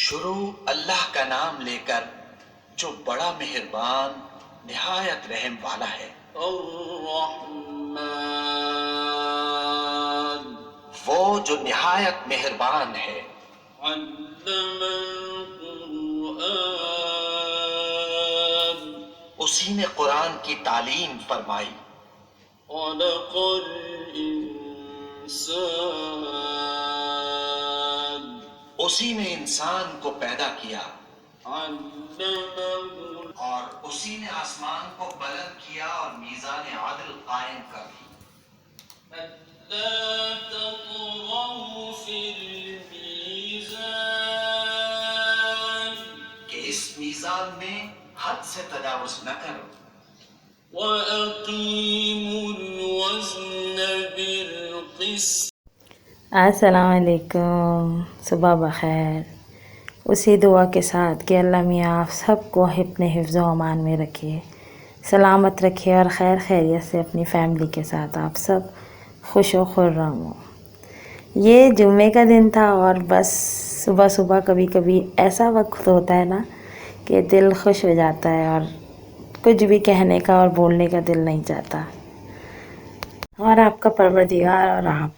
शुरू अल्लाह का नाम लेकर जो बड़ा मेहरबान निहायत रहम वाला है। अर्रहमान, वो जो निहायत मेहरबान है। अल्लमल कुरआन, उसी ने कुरान की तालीम फरमाई। खलक़ल इंसान, उसी ने इंसान को पैदा किया। और उसी ने आसमान को बुलंद किया और मीज़ान आदल कायम कर दी। अल्ला ततगौ फिल मीज़ान, कि इस मीज़ान में हद से तजावुज़ न करो। वअक़ीमुल वज़्न बिल-क़िस्त। अस्सलाम वालेकुम, सुबह बखैर। उसी दुआ के साथ कि अल्लाह मियाँ आप सबको अपने हिफ्ज़ व अमान में रखिए, सलामत रखिए और खैर खैरियत से अपनी फ़ैमिली के साथ आप सब खुश व खुर्रम हो। ये जुम्मे का दिन था और बस सुबह सुबह कभी कभी ऐसा वक्त होता है ना कि दिल खुश हो जाता है और कुछ भी कहने का और बोलने का दिल नहीं चाहता। और आपका परवरदिगार और आप,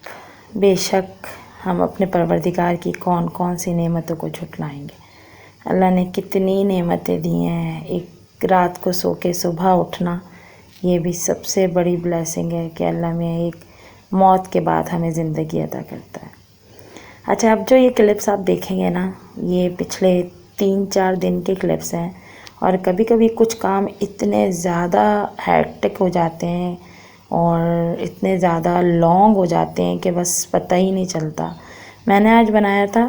बेशक हम अपने परवरदिगार की कौन कौन सी नेमतों को झुटलाएंगे। अल्लाह ने कितनी नेमतें दी हैं। एक रात को सो के सुबह उठना, ये भी सबसे बड़ी ब्लेसिंग है कि अल्लाह में एक मौत के बाद हमें ज़िंदगी अता करता है। अच्छा, अब जो ये क्लिप्स आप देखेंगे ना, ये पिछले 3-4 दिन के क्लिप्स हैं और कभी कभी कुछ काम इतने ज़्यादा हैक्टिक हो जाते हैं और इतने ज़्यादा लॉन्ग हो जाते हैं कि बस पता ही नहीं चलता। मैंने आज बनाया था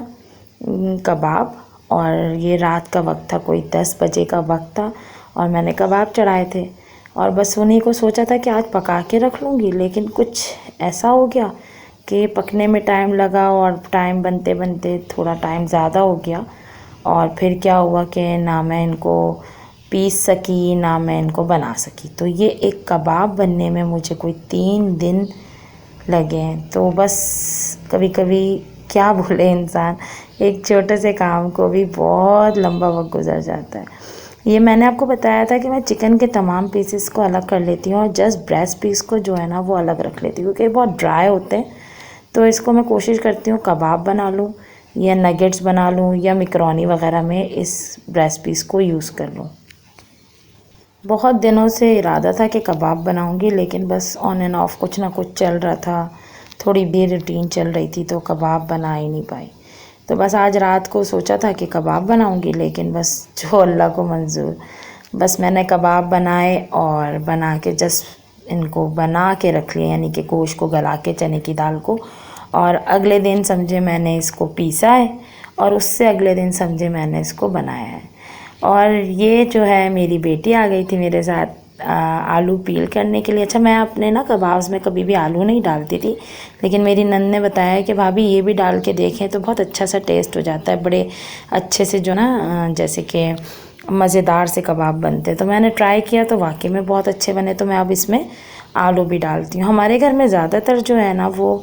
कबाब और ये रात का वक्त था, कोई 10 बजे का वक्त था और मैंने कबाब चढ़ाए थे और बस उन्हीं को सोचा था कि आज पका के रख लूँगी, लेकिन कुछ ऐसा हो गया कि पकने में टाइम लगा और टाइम बनते बनते थोड़ा टाइम ज़्यादा हो गया और फिर क्या हुआ कि ना मैं इनको पीस सकी ना मैं इनको बना सकी। तो ये एक कबाब बनने में मुझे कोई 3 दिन लगे हैं। तो बस कभी कभी क्या बोले इंसान, एक छोटे से काम को भी बहुत लंबा वक्त गुजर जाता है। ये मैंने आपको बताया था कि मैं चिकन के तमाम पीसेस को अलग कर लेती हूँ और जस्ट ब्रेस्ट पीस को जो है ना वो अलग रख लेती हूँ क्योंकि बहुत ड्राई होते हैं। तो इसको मैं कोशिश करती हूँ कबाब बना लूँ या नगेट्स बना लूँ या मैकरोनी वगैरह में इस ब्रेस्ट पीस को यूज़ कर लूँ। बहुत दिनों से इरादा था कि कबाब बनाऊंगी, लेकिन बस ऑन एंड ऑफ कुछ ना कुछ चल रहा था, थोड़ी भी रूटीन चल रही थी तो कबाब बना ही नहीं पाई। तो बस आज रात को सोचा था कि कबाब बनाऊंगी, लेकिन बस जो अल्लाह को मंजूर, बस मैंने कबाब बनाए और बना के जस्ट इनको बना के रख लिया, यानी कि गोश्त को गला के चने की दाल को, और अगले दिन समझे मैंने इसको पीसा है और उससे अगले दिन समझे मैंने इसको बनाया है। और ये जो है मेरी बेटी आ गई थी मेरे साथ आलू पील करने के लिए। अच्छा, मैं अपने ना कबाब्स में कभी भी आलू नहीं डालती थी, लेकिन मेरी नन्द ने बताया कि भाभी ये भी डाल के देखें तो बहुत अच्छा सा टेस्ट हो जाता है, बड़े अच्छे से जो ना जैसे कि मज़ेदार से कबाब बनते हैं। तो मैंने ट्राई किया तो वाकई में बहुत अच्छे बने। तो मैं अब इसमें आलू भी डालती हूँ। हमारे घर में ज़्यादातर जो है ना वो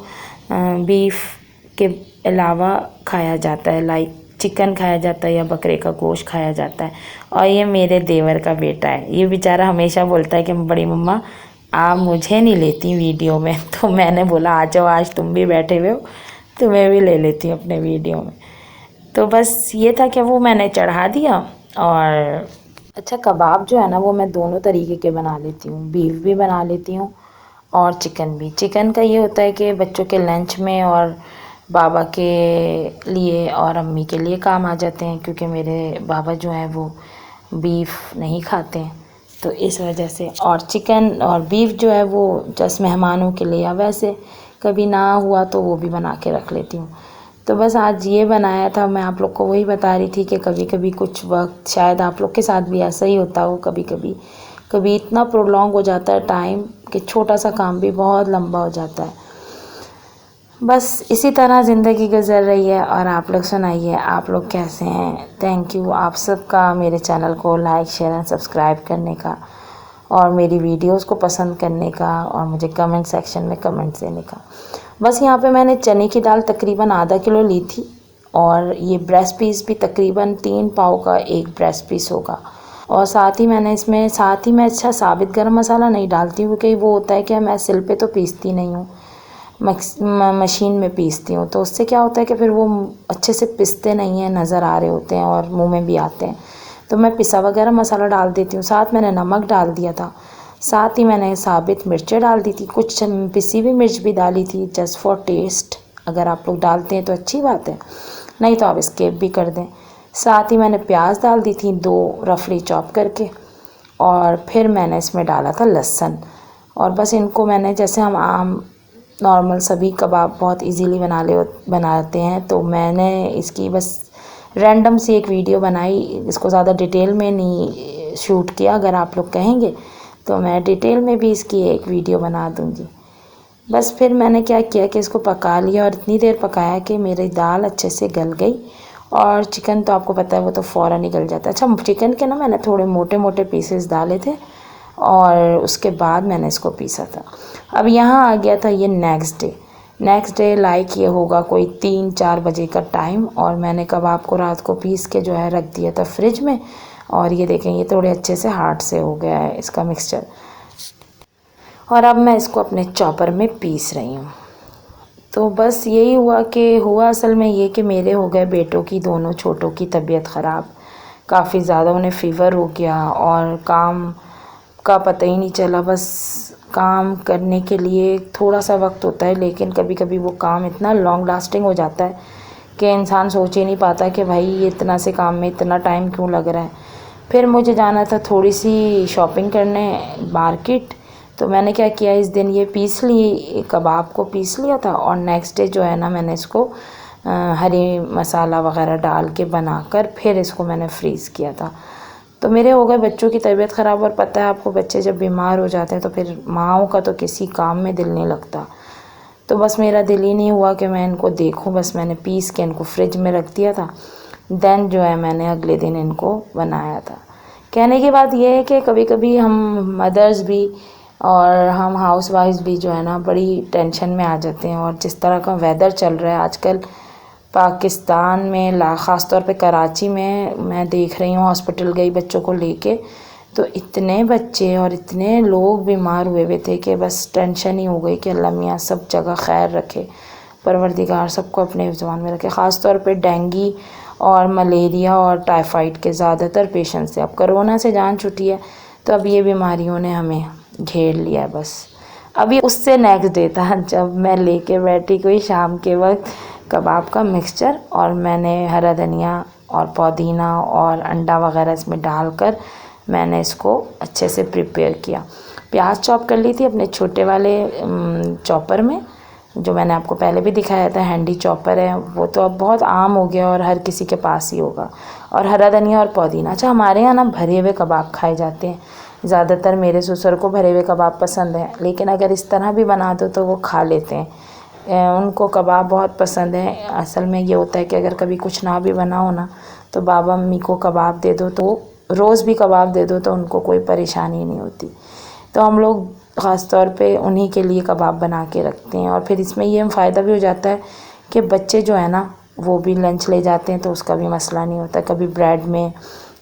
बीफ के अलावा खाया जाता है, लाइक चिकन खाया जाता है या बकरे का गोश्त खाया जाता है। और ये मेरे देवर का बेटा है, ये बेचारा हमेशा बोलता है कि बड़ी मम्मा आप मुझे नहीं लेती वीडियो में। तो मैंने बोला आ जाओ, आज तुम भी बैठे हुए हो, तुम्हें भी ले लेती हूँ अपने वीडियो में। तो बस ये था कि वो मैंने चढ़ा दिया। और अच्छा, कबाब जो है ना वो मैं दोनों तरीके के बना लेती हूँ, बीफ भी बना लेती हूँ और चिकन भी। चिकन का ये होता है कि बच्चों के लंच में और बाबा के लिए और अम्मी के लिए काम आ जाते हैं, क्योंकि मेरे बाबा जो हैं वो बीफ नहीं खाते हैं, तो इस वजह से। और चिकन और बीफ जो है वो जस्ट मेहमानों के लिए, या वैसे कभी ना हुआ तो वो भी बना के रख लेती हूँ। तो बस आज ये बनाया था। मैं आप लोग को वही बता रही थी कि कभी कभी कुछ वक्त शायद आप लोग के साथ भी ऐसा ही होता हो, कभी कभी कभी इतना प्रोलॉन्ग हो जाता है टाइम कि छोटा सा काम भी बहुत लंबा हो जाता है। बस इसी तरह ज़िंदगी गुजर रही है। और आप लोग सुनाइए, आप लोग कैसे हैं? थैंक यू आप सबका मेरे चैनल को लाइक शेयर एंड सब्सक्राइब करने का और मेरी वीडियोस को पसंद करने का और मुझे कमेंट सेक्शन में कमेंट्स देने का। बस यहाँ पे मैंने चने की दाल तकरीबन आधा किलो ली थी और ये ब्रेस्ट पीस भी तकरीबन 3 पाव का एक ब्रेस्ट पीस होगा। और साथ ही मैं अच्छा साबित गरम मसाला नहीं डालती हूँ, क्योंकि वो होता है कि मैं सिल पे तो पीसती नहीं हूँ, मशीन में पीसती हूँ, तो उससे क्या होता है कि फिर वो अच्छे से पिसते नहीं हैं, नज़र आ रहे होते हैं और मुंह में भी आते हैं। तो मैं पिसा वगैरह मसाला डाल देती हूँ। साथ मैंने नमक डाल दिया था, साथ ही मैंने साबित मिर्चें डाल दी थी, कुछ पिसी हुई मिर्च भी डाली थी, जस्ट फॉर टेस्ट। अगर आप लोग डालते हैं तो अच्छी बात है, नहीं तो आप स्किप भी कर दें। साथ ही मैंने प्याज डाल दी थी 2 रफली चॉप करके, और फिर मैंने इसमें डाला था लहसुन। और बस इनको मैंने, जैसे हम आम नॉर्मल सभी कबाब बहुत इजीली बनाते हैं, तो मैंने इसकी बस रैंडम सी एक वीडियो बनाई, इसको ज़्यादा डिटेल में नहीं शूट किया। अगर आप लोग कहेंगे तो मैं डिटेल में भी इसकी एक वीडियो बना दूँगी। बस फिर मैंने क्या किया कि इसको पका लिया, और इतनी देर पकाया कि मेरी दाल अच्छे से गल गई। और चिकन तो आपको पता है वो तो फ़ौरन ही गल जाता है। अच्छा, चिकन के ना मैंने थोड़े मोटे मोटे पीसेस डाले थे और उसके बाद मैंने इसको पीसा था। अब यहाँ आ गया था ये नेक्स्ट डे लाइक ये होगा कोई 3-4 बजे का टाइम, और मैंने कबाब को रात को पीस के जो है रख दिया था फ्रिज में। और ये देखें, ये थोड़े अच्छे से हार्ड से हो गया है इसका मिक्सचर। और अब मैं इसको अपने चॉपर में पीस रही हूँ। तो बस यही हुआ असल में ये कि मेरे हो गए बेटों की, दोनों छोटों की तबीयत ख़राब, काफ़ी ज़्यादा उन्हें फ़ीवर हो गया, और काम का पता ही नहीं चला। बस काम करने के लिए थोड़ा सा वक्त होता है, लेकिन कभी कभी वो काम इतना लॉन्ग लास्टिंग हो जाता है कि इंसान सोच ही नहीं पाता कि भाई ये इतना से काम में इतना टाइम क्यों लग रहा है। फिर मुझे जाना था थोड़ी सी शॉपिंग करने मार्केट, तो मैंने क्या किया, इस दिन ये कबाब को पीस लिया था, और नेक्स्ट डे जो है ना मैंने इसको हरी मसाला वगैरह डाल के बनाकर फिर इसको मैंने फ्रीज़ किया था। तो मेरे हो गए बच्चों की तबीयत ख़राब, और पता है आपको बच्चे जब बीमार हो जाते हैं तो फिर माँओं का तो किसी काम में दिल नहीं लगता। तो बस मेरा दिल ही नहीं हुआ कि मैं इनको देखूं, बस मैंने पीस के इनको फ्रिज में रख दिया था। देन जो है मैंने अगले दिन इनको बनाया था। कहने की बात यह है कि कभी कभी हम मदर्स भी और हम हाउस वाइफ भी जो है ना बड़ी टेंशन में आ जाते हैं। और जिस तरह का वेदर चल रहा है आजकल पाकिस्तान में, ख़ास तौर पे कराची में, मैं देख रही हूँ, हॉस्पिटल गई बच्चों को लेके, तो इतने बच्चे और इतने लोग बीमार हुए थे कि बस टेंशन ही हो गई कि अल्लाह मियाँ सब जगह खैर रखे, परवरदिगार सबको अपने ज़ुबान में रखे। ख़ास तौर पे डेंगू और मलेरिया और टाइफाइड के ज़्यादातर पेशेंट्स थे। अब कोरोना से जान छुटी है, तो अब ये बीमारियों ने हमें घेर लिया है। बस अभी उससे नेक्स्ट डे था जब मैं लेके बैठी कोई शाम के वक्त कबाब का मिक्सचर, और मैंने हरा धनिया और पुदीना और अंडा वगैरह इसमें डालकर मैंने इसको अच्छे से प्रिपेयर किया। प्याज चॉप कर ली थी अपने छोटे वाले चॉपर में, जो मैंने आपको पहले भी दिखाया था, हैंडी चॉपर है वो, तो अब बहुत आम हो गया और हर किसी के पास ही होगा। और हरा धनिया और पुदीना। अच्छा, हमारे यहाँ ना भरे हुए कबाब खाए जाते हैं, ज़्यादातर मेरे ससुर को भरे हुए कबाब पसंद है, लेकिन अगर इस तरह भी बना दो तो वो खा लेते हैं, उनको कबाब बहुत पसंद है। असल में ये होता है कि अगर कभी कुछ ना भी बना हो ना, तो बाबा मम्मी को कबाब दे दो, तो रोज़ भी कबाब दे दो तो उनको कोई परेशानी नहीं होती। तो हम लोग ख़ास तौर पे उन्हीं के लिए कबाब बना के रखते हैं। और फिर इसमें ये फ़ायदा भी हो जाता है कि बच्चे जो है ना वो भी लंच ले जाते हैं, तो उसका भी मसला नहीं होता, कभी ब्रेड में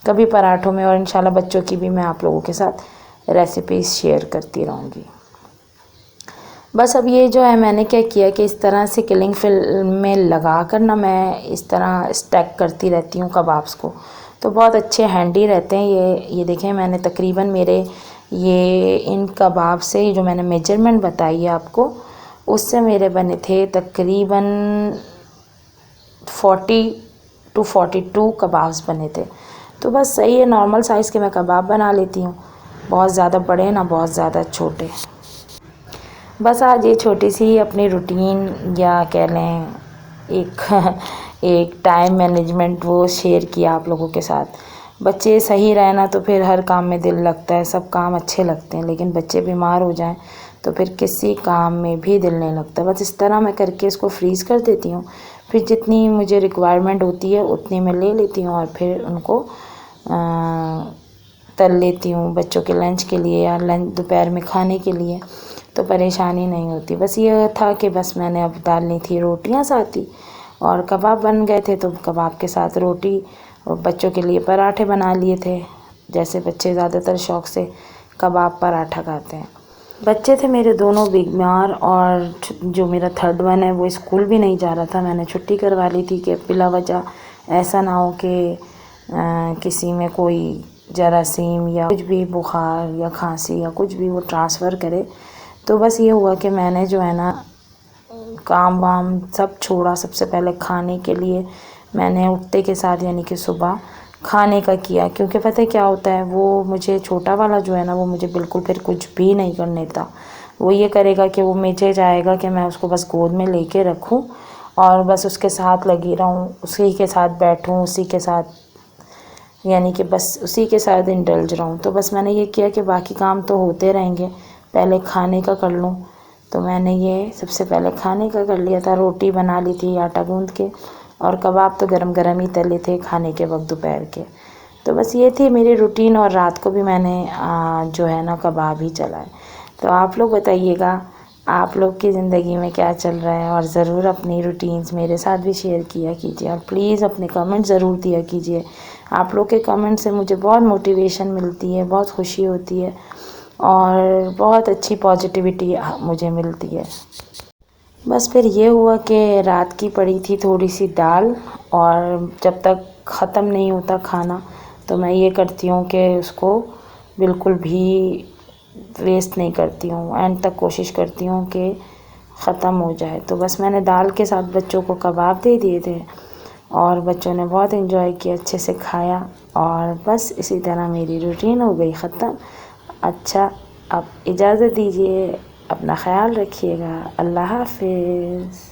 कभी पराठों में। और इंशाल्लाह बच्चों की भी मैं आप लोगों के साथ रेसिपीज़ शेयर करती रहूँगी। बस अब ये जो है मैंने क्या किया कि इस तरह से किलिंग फिल्म में लगा कर ना मैं इस तरह स्टैक करती रहती हूँ कबाब्स को, तो बहुत अच्छे हैंडी रहते हैं। ये देखें, मैंने तकरीबन मेरे ये इन कबाब से जो मैंने मेजरमेंट बताई है आपको, उससे मेरे बने थे तकरीबन 40 to 42 कबाब्स बने थे। तो बस सही है, नॉर्मल साइज़ के मैं कबाब बना लेती हूँ, बहुत ज़्यादा बड़े ना बहुत ज़्यादा छोटे। बस आज ये छोटी सी अपनी रूटीन या कह लें एक टाइम मैनेजमेंट वो शेयर किया आप लोगों के साथ। बच्चे सही रहे ना तो फिर हर काम में दिल लगता है, सब काम अच्छे लगते हैं, लेकिन बच्चे बीमार हो जाएं तो फिर किसी काम में भी दिल नहीं लगता। बस इस तरह मैं करके इसको फ्रीज़ कर देती हूँ, फिर जितनी मुझे रिक्वायरमेंट होती है उतनी मैं ले लेती हूँ और फिर उनको तल लेती हूँ बच्चों के लंच के लिए या लंच दोपहर में खाने के लिए, तो परेशानी नहीं होती। बस ये था कि बस मैंने अब डालनी थी रोटियां साथ ही, और कबाब बन गए थे, तो कबाब के साथ रोटी और बच्चों के लिए पराठे बना लिए थे। जैसे बच्चे ज़्यादातर शौक़ से कबाब पराठा खाते हैं। बच्चे थे मेरे दोनों बीमार, और जो मेरा थर्ड वन है वो स्कूल भी नहीं जा रहा था। मैंने छुट्टी करवा ली थी कि बिला वजह ऐसा ना हो कि किसी में कोई जरासीम या कुछ भी बुखार या खांसी या कुछ भी वो ट्रांसफ़र करे। तो बस ये हुआ कि मैंने जो है ना काम वाम सब छोड़ा। सबसे पहले खाने के लिए मैंने उठते के साथ यानी कि सुबह खाने का किया, क्योंकि पता है क्या होता है, वो मुझे छोटा वाला जो है ना वो मुझे बिल्कुल फिर कुछ भी नहीं करने देता। वो ये करेगा कि वो मुझे चाहेगा कि मैं उसको बस गोद में लेके रखूं और बस उसके साथ लगी रहूं, उसी के साथ बैठूं, उसी के साथ यानी कि बस उसी के साथ इंडल्ज रहूं। तो बस मैंने ये किया कि बाकी काम तो होते रहेंगे, पहले खाने का कर लूं। तो मैंने ये सबसे पहले खाने का कर लिया था। रोटी बना ली थी आटा गूंद के, और कबाब तो गरम गरम ही तले थे खाने के वक्त दोपहर के। तो बस ये थी मेरी रूटीन, और रात को भी मैंने जो है ना कबाब ही चलाए। तो आप लोग बताइएगा आप लोग की ज़िंदगी में क्या चल रहा है, और ज़रूर अपनी रूटीन्स मेरे साथ भी शेयर किया कीजिए, और प्लीज़ अपने कमेंट ज़रूर दिया कीजिए। आप लोग के कमेंट से मुझे बहुत मोटिवेशन मिलती है, बहुत खुशी होती है, और बहुत अच्छी पॉजिटिविटी मुझे मिलती है। बस फिर ये हुआ कि रात की पड़ी थी थोड़ी सी दाल, और जब तक ख़त्म नहीं होता खाना तो मैं ये करती हूँ कि उसको बिल्कुल भी वेस्ट नहीं करती हूँ, एंड तक कोशिश करती हूँ कि ख़त्म हो जाए। तो बस मैंने दाल के साथ बच्चों को कबाब दे दिए थे, और बच्चों ने बहुत एंजॉय किया, अच्छे से खाया, और बस इसी तरह मेरी रूटीन हो गई ख़त्म। अच्छा, अब इजाज़त दीजिए, अपना ख्याल रखिएगा। अल्लाह हाफ़िज़।